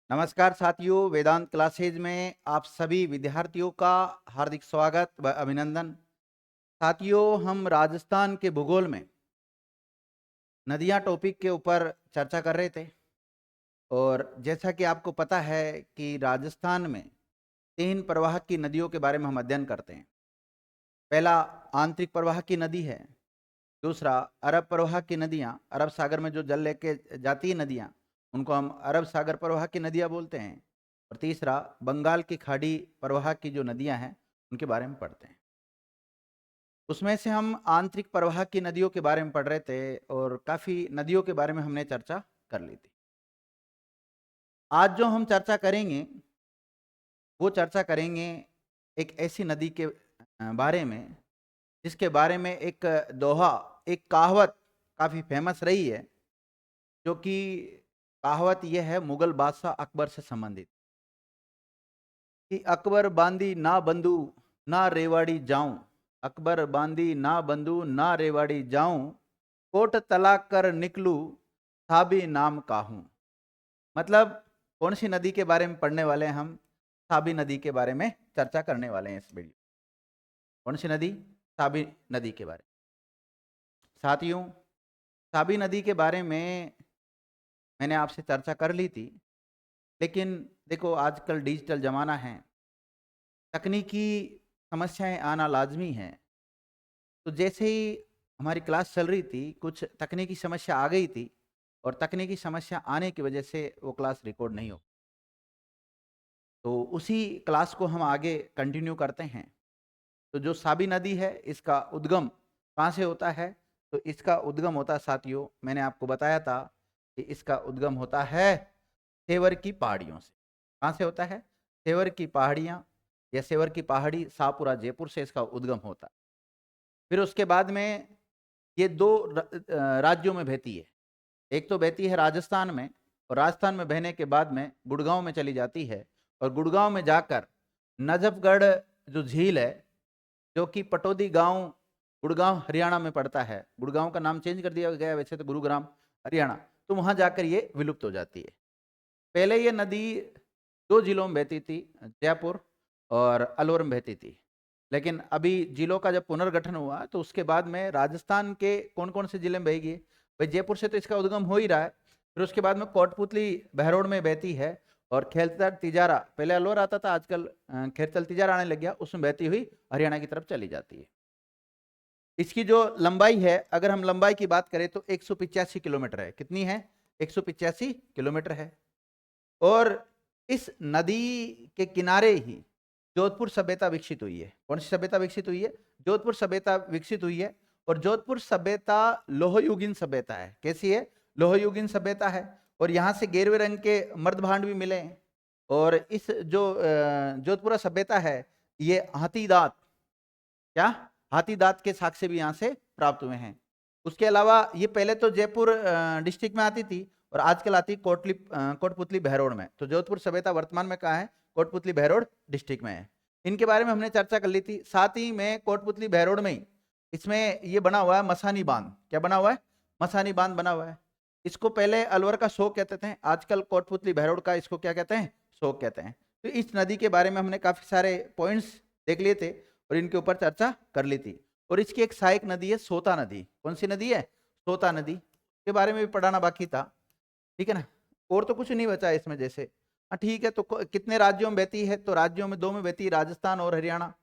नमस्कार साथियों, वेदांत क्लासेज में आप सभी विद्यार्थियों का हार्दिक स्वागत व अभिनंदन। साथियों, हम राजस्थान के भूगोल में नदियां टॉपिक के ऊपर चर्चा कर रहे थे और जैसा कि आपको पता है कि राजस्थान में 3 प्रवाह की नदियों के बारे में हम अध्ययन करते हैं। पहला आंतरिक प्रवाह की नदी है, दूसरा अरब प्रवाह की नदियां, अरब सागर में जो जल लेके जाती है नदियां, उनको हम अरब सागर प्रवाह की नदियां बोलते हैं। और तीसरा बंगाल की खाड़ी प्रवाह की जो नदियां हैं उनके बारे में पढ़ते हैं। उसमें से हम आंतरिक प्रवाह की नदियों के बारे में पढ़ रहे थे और काफ़ी नदियों के बारे में हमने चर्चा कर ली थी। आज जो हम चर्चा करेंगे वो चर्चा करेंगे एक ऐसी नदी के बारे में जिसके बारे में एक दोहा, एक कहावत काफ़ी फेमस रही है, जो कि कहावत यह है मुगल बादशाह अकबर से संबंधित कि अकबर बांदी ना बंदू ना रेवाड़ी जाऊं, अकबर बांदी ना बंदू ना रेवाड़ी जाऊं, कोट तलाक कर निकलूं साबी नाम काहूं। मतलब कौन सी नदी के बारे में पढ़ने वाले हैं हम? साबी नदी के बारे में चर्चा करने वाले हैं इस वीडियो। कौन सी नदी? साबी नदी के बारे में। साथियों, साबी नदी के बारे में मैंने आपसे चर्चा कर ली थी, लेकिन देखो आजकल डिजिटल ज़माना है, तकनीकी समस्याएं आना लाजमी है। तो जैसे ही हमारी क्लास चल रही थी, कुछ तकनीकी समस्या आ गई थी और तकनीकी समस्या आने की वजह से वो क्लास रिकॉर्ड नहीं हो। तो उसी क्लास को हम आगे कंटिन्यू करते हैं। तो जो साबी नदी है, इसका उद्गम कहाँ से होता है? तो इसका उद्गम होता है साथियों, मैंने आपको बताया था कि इसका उद्गम होता है सेवर की पहाड़ियों से। कहाँ से होता है? सेवर की पहाड़ियाँ या सेवर की पहाड़ी शाहपुरा जयपुर से इसका उद्गम होता है। फिर उसके बाद में ये दो राज्यों में बहती है। एक तो बहती है राजस्थान में, और राजस्थान में बहने के बाद में गुड़गांव में चली जाती है, और गुड़गांव में जाकर नजफगढ़ जो झील है, जो कि पटौदी गांव गुड़गांव हरियाणा में पड़ता है, गुड़गांव का नाम चेंज कर दिया गया वैसे तो गुरुग्राम हरियाणा, तो वहां जाकर ये विलुप्त हो जाती है। पहले ये नदी 2 जिलों में बहती थी, जयपुर और अलवर में बहती थी। लेकिन अभी जिलों का जब पुनर्गठन हुआ तो उसके बाद में राजस्थान के कौन कौन से जिले में बहेगी? भाई जयपुर से तो इसका उद्गम हो ही रहा है। फिर उसके बाद में कोटपुतली बहरोड में बहती है, और खेलतर तिजारा, पहले अलवर आता था, आजकल खेलतर तिजारा आने लग गया, उसमें बहती हुई हरियाणा की तरफ चली जाती है। इसकी जो लंबाई है, अगर हम लंबाई की बात करें तो 185 किलोमीटर है। कितनी है? 185 किलोमीटर है। और इस नदी के किनारे ही जोधपुर सभ्यता विकसित हुई है। कौन सी सभ्यता विकसित हुई है? जोधपुर सभ्यता विकसित हुई है। और जोधपुर सभ्यता लोहयुगीन सभ्यता है। कैसी है? लोहयुगीन सभ्यता है। और यहाँ से गेरुए रंग के मर्द भांड भी मिले हैं। और इस जो जोधपुरा सभ्यता है, ये हाथी दांत, क्या हाथी दांत के साक्ष्य भी यहाँ से प्राप्त हुए हैं। उसके अलावा ये पहले तो जयपुर डिस्ट्रिक्ट में आती थी, और आजकल आती कोटपुतली बहरोड में। तो जोधपुर सभ्यता वर्तमान में कहाँ है? कोटपुतली बहरोड डिस्ट्रिक्ट में है। इनके बारे में हमने चर्चा कर ली थी। साथ ही में कोटपुतली बहरोड में ही इसमें ये बना हुआ है मसानी बांध। क्या बना हुआ है? मसानी बांध बना हुआ है। इसको पहले अलवर का शोक कहते थे, आजकल कोटपुतली बहरोड का इसको क्या कहते हैं? शोक कहते हैं। तो इस नदी के बारे में हमने काफी सारे पॉइंट्स देख लिए थे और इनके ऊपर चर्चा कर ली थी। और इसकी एक सहायक नदी है सोता नदी। कौन सी नदी है? सोता नदी के बारे में भी पढ़ाना बाकी था। ठीक है ना? और तो कुछ नहीं बचा इसमें। जैसे हाँ ठीक है, तो कितने राज्यों में बहती है? तो राज्यों में 2 में बहती है, राजस्थान और हरियाणा।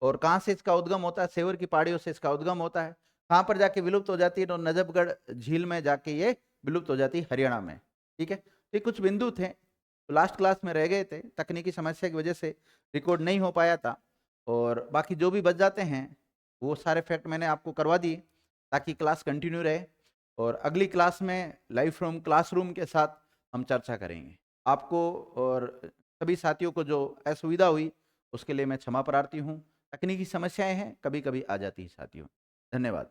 और कहाँ से इसका उद्गम होता है? सेवर की पहाड़ियों से इसका उद्गम होता है। कहाँ पर जाके विलुप्त हो जाती है? तो नजफगढ़ झील में जाके ये विलुप्त हो जाती है, हरियाणा में। ठीक है, तो ये कुछ बिंदु थे, तो लास्ट क्लास में रह गए थे, तकनीकी समस्या की वजह से रिकॉर्ड नहीं हो पाया था। और बाकी जो भी बच जाते हैं वो सारे फैक्ट मैंने आपको करवा दिए ताकि क्लास कंटिन्यू रहे। और अगली क्लास में लाइव फ्रॉम क्लासरूम के साथ हम चर्चा करेंगे। आपको और सभी साथियों को जो असुविधा हुई उसके लिए मैं क्षमा प्रार्थी हूँ। तकनीकी समस्याएं हैं, कभी कभी आ जाती है साथियों। धन्यवाद।